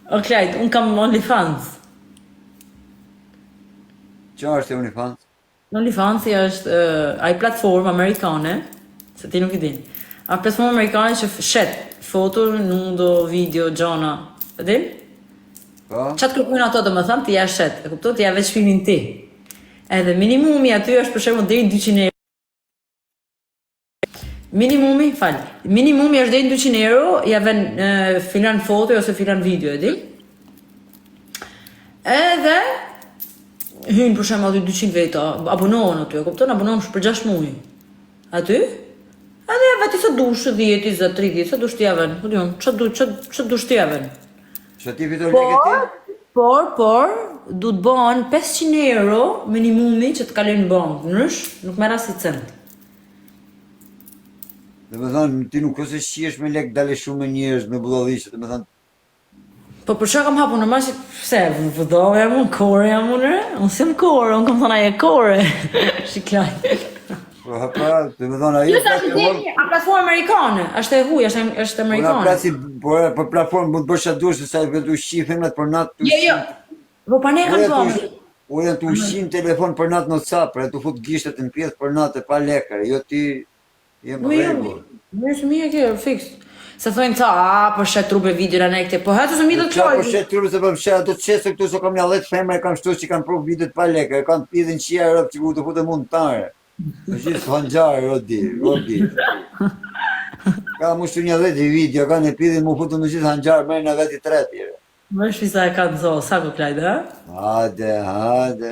O Klajt, unë kam OnlyFans. Qa është e OnlyFans? OnlyFans është ai platformë amerikane, se ti nuk i din. A platformë amerikane që shet foto, nudo, video, gjona. E din? Po? Qatë kërkujnë ato dhe më thëmë, ti ja shet. E kupto, ti ja veç shpimin ti. Edhe minimumi aty është për shembull deri 200 euro. Minimumi është deri 200 euro, ja vën filan foto ose filan video, e di? Edhe hyn për shembull aty 200 veta, abonohen aty, e kupton? Abonohen për 6 muaj. Aty? Edhe ja vetë sa dush, 10, 20, 30, sa dush t'i javën. Po diun, ç'a dush t'i javën. Që ti fiton lekë ti? Por, du të bëhen 500 euro minimumi që të kalojnë në bankë, nësh, nuk merr as i cent. Dhe me thonë, ti nuk ose shqiesh me lekë dale shumë me njerëz, me bullallishe, dhe me thonë, Po për çka kam hapur në mash, pse, më vëdove jam unë, kore jam unë, unë sem kore, unë kam thënë aje kore. Shiklaj. po hapa, dhe me thonë, ajo Ju sa të dini, a platformë amerikane, është e huaj, është Po na amerikane. plasi, po platformë mund të bësh atë dush, se sa i të ushqi femrat për natë, Jo. Po pa ne kam thonë. Ure të ushqin telefon për natë në WhatsApp, pra të fut gishtet në pjesë për natë e pa lekër, jo ti jem Po rregull. Mirë që mirë kjo, fiks. Se thonë ca, për shet trupe video në këte, po hëtë se mi do të Qa qoj. po shet trupe se po më shet, do të qesë këtu se kam një 10 femra e kam shtu që kanë provë videot pa lekër, kanë pidhin qia rëpë që ku të futë mund tare. Në gjithë hanxarë, rodi. Ka mu shtu një 10 video, kanë e pidhin mu futë në gjithë hanxarë, mërë në veti treti. Më shpisa e ka të zohë, sa ku klajtë, ha? Hade.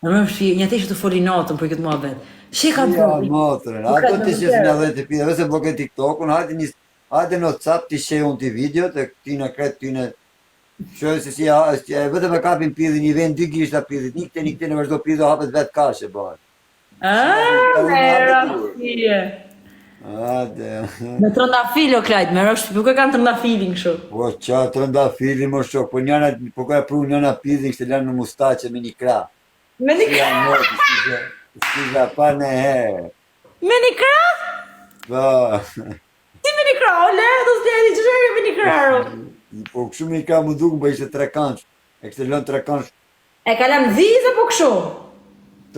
Në më shpi, një te që të foli natën për këtë mua vetë. Që ka të Ja, zohë? motrën, ato të qesë një 10 pidhin, vese bloke TikTokun, hajde në WhatsApp të shej unë të videot, e këti në kretë ty në shojë se si, vetëm e kapin pidhin, i ven 2 gishta pidhit, nikte në vazhdo pidhë, hapet vetë kashe, bërë. Mera fije. Hajde. Me trëndafil o klajtë, me rështu, nuk e kanë trëndafilin kështu. Po qa trëndafili më shok, po njëna, po ka pru njëna pidhin, kështë lanë në mustaqe me një kra. Me një Si janë moti, s'kisha pa në herë. Me një kra? Po, Ti me një kra, o le, do s'djeli, që shërë me një kraro? po kështu me një kra më dukë, po ishte 3 kanç. E kështë lënë 3 kanç. E kalam dhizë po kështu?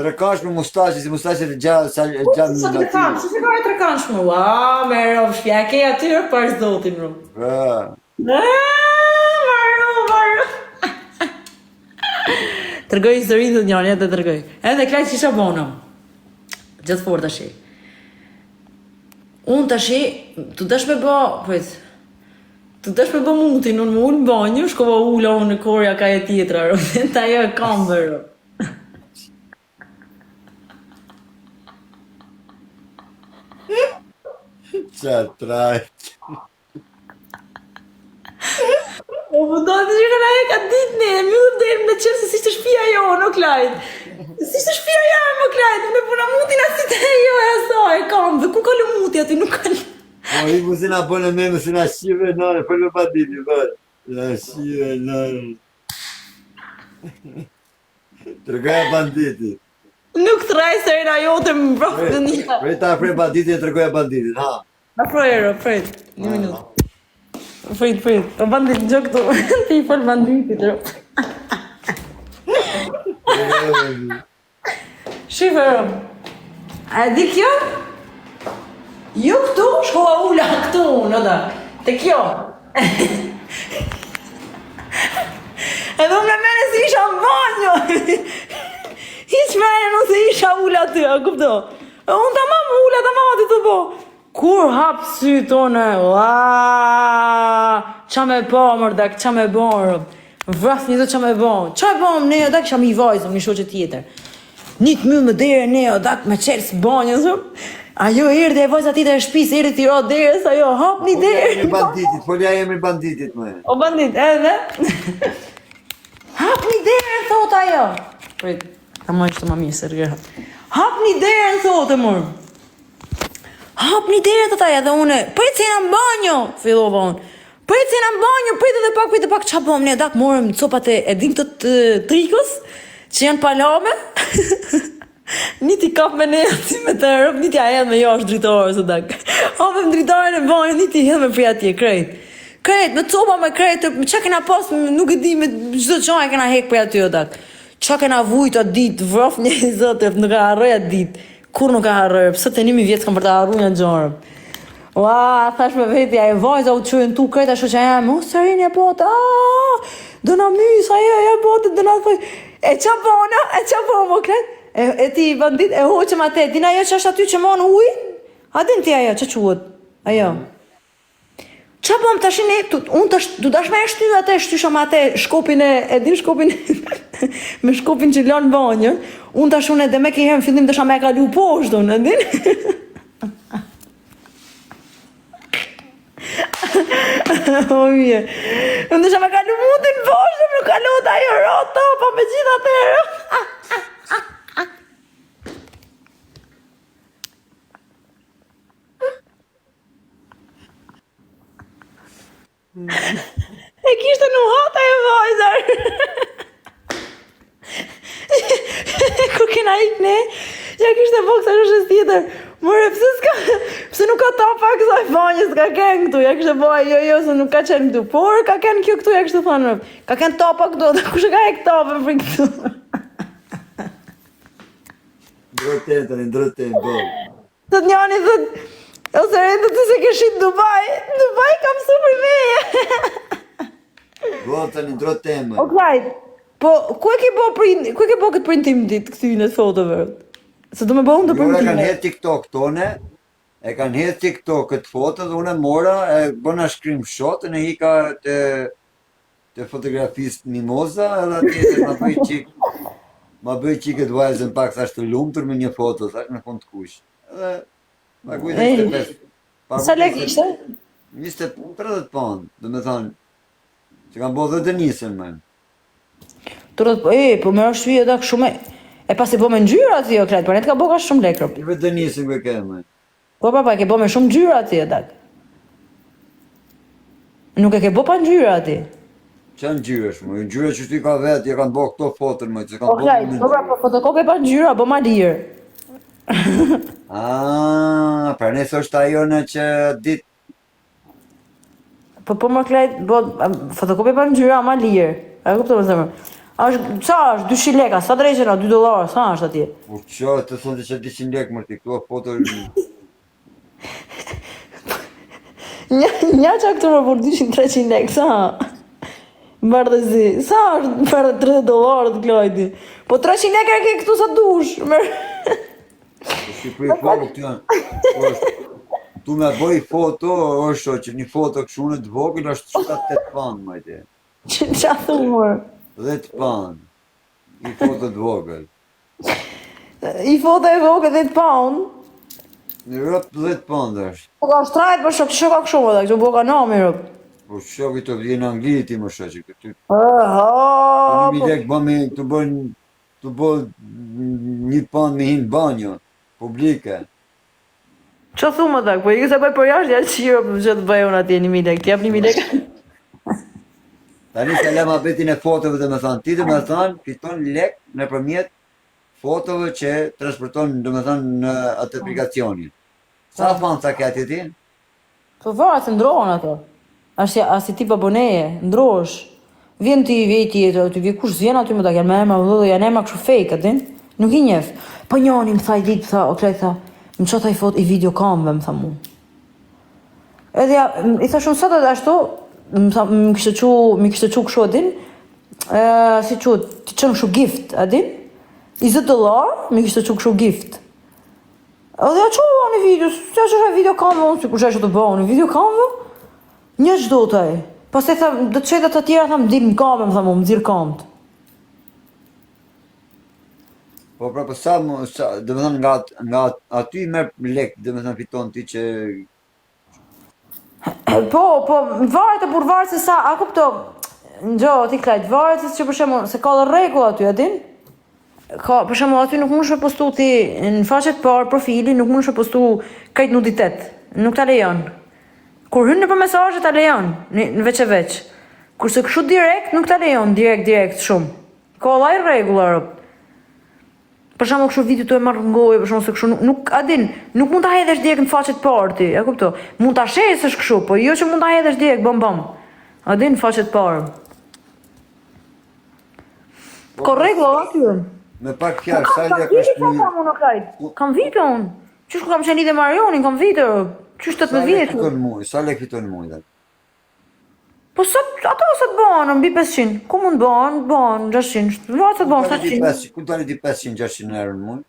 3 kanç me mustaqe, si mustaqe të gjatë, sa gjatë Sa në të kam, natyre. që se ka e të kanë shmu? Ua, me rovë shpja, ke atyre për zotin ru. Po, Maru. Tërgoj historinë të njërë, të tërgoj. Edhe klajtë që isha bonëm. Gjithë fort të shi. Unë të shi, të dësh me bë, pëjtë, të dësh me bë mutin, unë më ullë në banjë, shkova ulla unë në korja ka e tjetra, ta jo e kam bërë. qa trajt. O, më do të shikën aje ka ditë ne, mi u dherë me qërë se si shtë shpia jo, në klajtë. Si shtë shpia jo, më klajtë, me puna mutin asit e jo e asaj, kam, dhe ku ka lë muti aty, nuk ka lë. Po, i mu si na bënë me më si na shive nare, për në badini, bërë. Na shive nare. Tërgoja banditit. Nuk të rajë se rejna jote më brofë të një. Prej ta prej banditit e tërgoja banditit, ha. Afrojero, prit, një minutë. Prit, o bandit gjë këtu, ti i fol banditit, ro. Shifero, a di kjo? Jo këtu, shkova ula këtu, në da, te kjo. Edhe unë me mene si isha në banjo. Hiq mene nuk se isha ula ty, a kupto? Unë ta mamë ula, ta mamë aty të po. Kur hap sy tonë, qa me po, mërdak, qa me bo, vraf një të qa me bo. Qa me bo, ne, dak, isha mi vajzëm, një shoqe tjetër. Një të myllë më dere, ne, dak, me qelë së banjë, ajo erdhe e vajza tjetër e shpisë, erdhe t'i ro deres, ajo hap një derë. Banditit, folja emri banditit, më. O bandit, edhe? Hap një derë, thot ajo. Prit, ta më ishte ma mirë, sërgë. Hap një derë, thotë, mërë. Hap një derë, thot ajo, dhe une, prit se jena në banjo, fillova unë. Prit se jena në banjo, prit edhe pak, qa bom, ne, dak, morëm copat e dim të trikës, që janë palame. Niti kap me ne, si me të niti a edhe me jashtë dritorës, o dak. Hapëm dritorën e banjë, niti edhe me pria atje, krejt. Krejt, me copa me krejt, qa kena pas, nuk e di, me çdo qa e kena hek për aty o dak. Qa kena vujt atë dit, vrof një zotëf, nuk e harroj atë dit. Kur nuk e harroj, pëse të 1000 vjetë kam për të harru një gjarëm. Ua, thash me vetja, e vajza u të qojnë tu krejt, ashtu që jam, o, sërin e botë, do na mys, e botë, do na thoj, e qa bona, mo krejt, e ti bandit, e hoqëm atë, din ajo që është aty që mon ujë, a din ti ajo, që quhet, ajo. Qa bom të ashtë unë du dash me e shty atë, shtysham atë shkopin e din shkopin, me shkopin që lanë banjën, unë tash unë edhe me ki herë në fillim dësha me e kalu poshtë, unë, e din? O mje, unë dësha me kalu mutin poshtë, me kalu të ajo rota, pa me gjitha të herë. E kishte në hata e vajzar. Kur kena ik ne, ja kishte boksa në tjetër. More, pse nuk ka tapa kësaj banjës, ka kënë këtu, ja kishte bëj, jo, se nuk ka qenë këtu, por ka kënë kjo këtu, ja kishte thonë, ka kënë tapa këtu, dhe kushe ka e këtapa për këtu. Ndrotem, bo. Thët njani, thët, ose rejtë të se ke shqit Dubai kam su për meje. Bo, të një ndrotem. O Klajt, po, ku e ke bo këtë printim ditë këtyne të fotove? Se do me bo unë të Jura printim. kanë hedhë TikTok tone, e kanë hedhë TikTok këtë foto dhe unë e mora, e bëna screenshot, e hika të fotografist Mimoza, edhe atje ma bëj qikët vajzën pak sa është të lumëtur me një foto, sa është në fund të kush. Edhe, ma kujtë Ej, 25. Sa lek ishte? 30 pound, dhe me thonë, që kam bo dhe Denisën, me. Po më është vijë dak shumë. E pasi bo me ngjyra aty o Klajt, por ne të ka bo ka shumë lekër. I vetë Denisën kë ke, me. Po e ke bo me shumë ngjyra aty dak. Nuk e ke bo pa ngjyra aty. Qa në gjyresh, më? Gjyre që ty ka vetë, ja kanë bo këto fotën, më, që kanë O bo Klajt, me po fotokope pa ngjyra, bo ma lirë. Pra nësë është ajo në që ditë. Po më Klajt, bo fotokope pa ngjyra ma lirë. A kuptoj më thëmë. Sa është 200 leka, sa drejqena, $2, sa është atje? Po që, të thonë që 200 lekë mërti, këto foto... Nja qa këtu më për 200-300 lekë, sa? Bardëzi, sa është për $30 të Klajti? Po 300 lekë e ke këtu sa dush. Po Shqipëri foto këtu janë... Tu me bëj foto, është që një foto këshunë të vogël është 7-8 panë, majte. Qa thumër? 10 panë. I foto të vogël. I foto e vogël 10 pound. Në rëpë 10 panë është. Po ka shtrajt për shok, që shok ka këshumë dhe, që po ka nami rëpë. Po shoki të vjen në Angli ti më shë që këtu. Aha, Një po. lekë bëmi të bën një panë me hinë banjo, publike. Qa thumë dhe, po i kësa bëj për jashtë, ja qiro për që të bëj unë atje 1.000 lekë, t'jap 1.000 lekë. Tani se lema betin e fotove dhe me thanë, ti dhe me thanë, fiton lek në përmjet fotove që transporton dhe me thanë në atë aplikacionin. Sa fanë sa ke ati ti? Po varet se ndrohen ato. Asi tip aboneje, ndrohesh. Vjen ti vjeti e të vje kush zjen aty më ta janë me emra vëllë, janë emra kështu fake, a din? Nuk i njeh. Po njoni më thaj ditë, tha, o Klajt tha, më ço thaj foto i video kamve, më tha mu. Edhe ja, i thash unë sot edhe ashtu, më kishte qu kështu, a din? Si qu, ti qënë kështu gift, a din? $20, më kishte qu kështu gift. Edhe ja qova një video, se që është video kamve, unë si kush është të bëhu, një video kamve, një qdo taj. Pas e tha, dhe të qetat të tjera, tha, më dirë në kamë, më tha mu, më dirë kamët. Po pra, po sa, dhe me thënë nga aty merë lek, dhe me thënë fiton ti që... Po, varet e burvaret se sa, a kupto, nxo, ti Klajt, varet se që për shemë, se ka dhe rregull aty, a din? Ka, për shemë, aty nuk mundesh me postu ti, në faqet parë, profili, nuk mundesh me postu krejt nuditet, nuk ta lejon. Kur hynë në për mesazhe ta lejon, në veç e veç. Kurse kështu direkt, nuk ta lejon, direkt shumë. Ka lloj rregulla rëp. për shembull kështu video të e marr ngojë, për shembull se kështu nuk a din, nuk mund ta hedhësh direkt në faqet parë ti, e kupto? Mund ta shesësh kështu, po jo që mund ta hedhësh direkt bam. A din në faqet parë. Ka rregulla aty. Me pak fjalë, sa lek është një... Kam vite unë. Qysh ku kam qenë lidhe Marionin, kam vite. Qysh 18 vjeç. Sa lek fiton muaj? Po ato sot bën mbi 500. Ku mund bën 600. Vata bën 700. Ku dalë di 500-600 euro në muaj?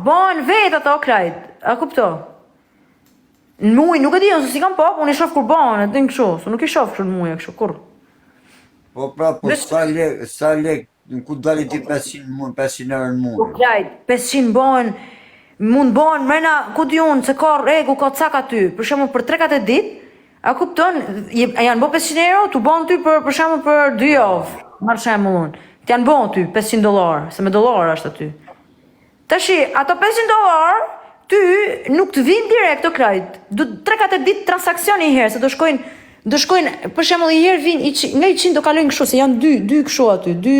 Bën vet ato krajt. A kupto? Në muaj nuk e di, se si kam pa, unë i shoh kur bën, e din kështu, se nuk i shoh kështu në muaj kështu kur. Po pra, po sa lek, ku dalë di 500 euro në muaj? Po krajt, 500 bën, mund bën mrena, ku di unë, se ka rregull, ka cak aty, për shembull për 3-4 ditë, a kupton, janë bë 500 euro, tu bën ty për shembull për 2 javë, marr shembull unë. Të janë bën ty $500, se me dollar është aty. Tashi, ato $500, ty nuk të vinë direkt të krajt. Do 3-4 ditë transaksioni herë, se do shkojnë, për shembull një herë vinë nga 100 do kalojnë kështu, se janë dy kështu aty, dy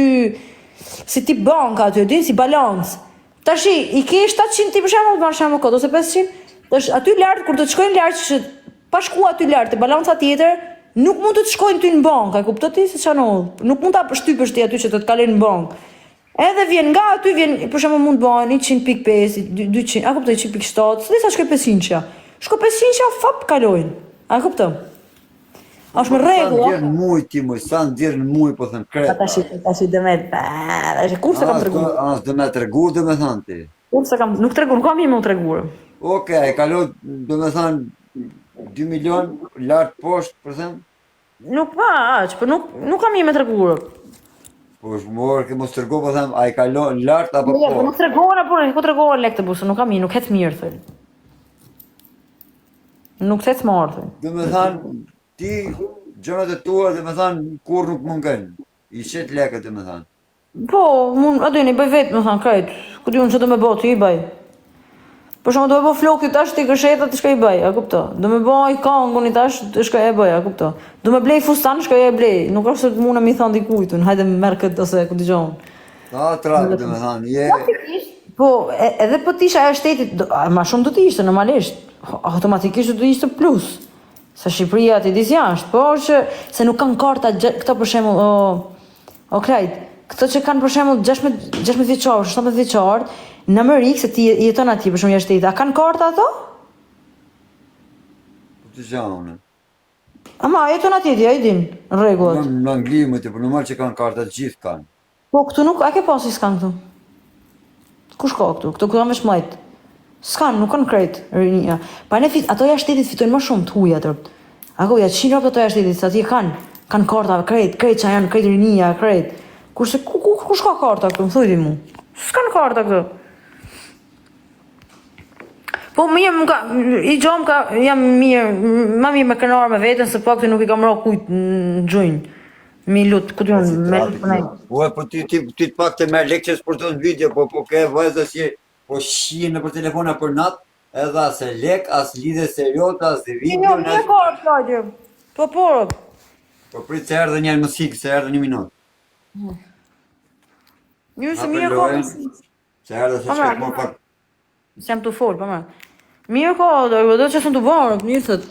si tip banka aty, din si balans. Tashi, i ke 700 ti për shembull kod ose 500, tash aty lart kur do të shkojnë lart që pa shku aty lart te balanca tjetër, nuk mund të shkojnë ty në bankë, e kupton ti se çano? Nuk mund ta shtypësh ti aty që të kalojnë në bankë. Edhe vjen nga aty për shembull mund bën 100.5, 200, a kuptoj 100.7, s'di sa shkoj 500. Shko 500 fap kalojnë. A kupton? Është me rregull. Sa ndjer muj ti më, sa ndjer në muj po thën kret. Tash demet. Kur se kam treguar? As do më tregu, do më thën ti. Kur se kam, nuk tregon, kam më treguar. Okej, kaloi, do më thën 2 milion lart poshtë, për them? Nuk pa aq, po nuk kam më treguar. Po shmor që mos trego, po them, ai kalon lart apo po? Po nuk tregon apo po tregon lek të busë, nuk kam nuk het mirë thën. Nuk het smart thën. Do më thën ti gjërat e tua, do më thën kur nuk mungon. I shet lekët, do më thën. Po, mund aty ne bëj vetë, më thën krejt. Ku di unë ç'do më bëj ti i bëj. Për shembull do të bëj flokë tash ti gësheta ti shkoj bëj, a kupto? Do më bëj kangun i tash ti shkoj e bëj, a kupto? Do më blej fustan shkoj e blej. Nuk është se mundem i thon dikujt, hajde merr kët ose ku dëgjon. Trap, do më thën, je. Po, edhe po tish ajo shtetit, ma shumë do të ishte normalisht. Automatikisht do të ishte plus. Sa Shqipëria ti dis jashtë, po që se nuk kanë karta këto për shembull o krejt. Këto që kanë për shembull 16 vjeçar, 17 vjeçar, në Amerikë se ti jeton atje për shembull jashtë shtetit, a kanë karta ato? Po të janë. Ama jeton atje ti, ai din rregullat. Në Angli më të normal që kanë karta të gjithë kanë. Po këtu nuk, a ke pasi s'kan këtu? Kush ka këtu? Këtu kanë më shmajt. S'kan, nuk kanë krejt rinia. Pa ne ato jashtë shtetit fitojnë më shumë të huja ato. Ako ja 100 euro ato jashtë shtetit, sa ti kanë karta krejt që janë krejt rinia, krejt. Kurse kush ka karta këtu, më thuaj ti mu. S'kan karta këtu. Po mirë, i gjom jam mirë, ma mirë me kënar me vetën, se pak të nuk i kam ra kujt në gjujnë. Mi lut, ku t'jon, me lut për nej. Po ti të pak të merë lekë që sporton video, po ke vajza si po shihën për telefona për natë, edhe as e lek, as lidhe seriot, as dhe video. Mirë ka, Klajdi. Po. Po prit se erdhe një muzikë, se erdhe 1 minutë. Mirë se mirë ka. Se erdhe se shkak më pak. Se jam të folë, po më. Mirë ka, do që shumë të varë, mirë thët.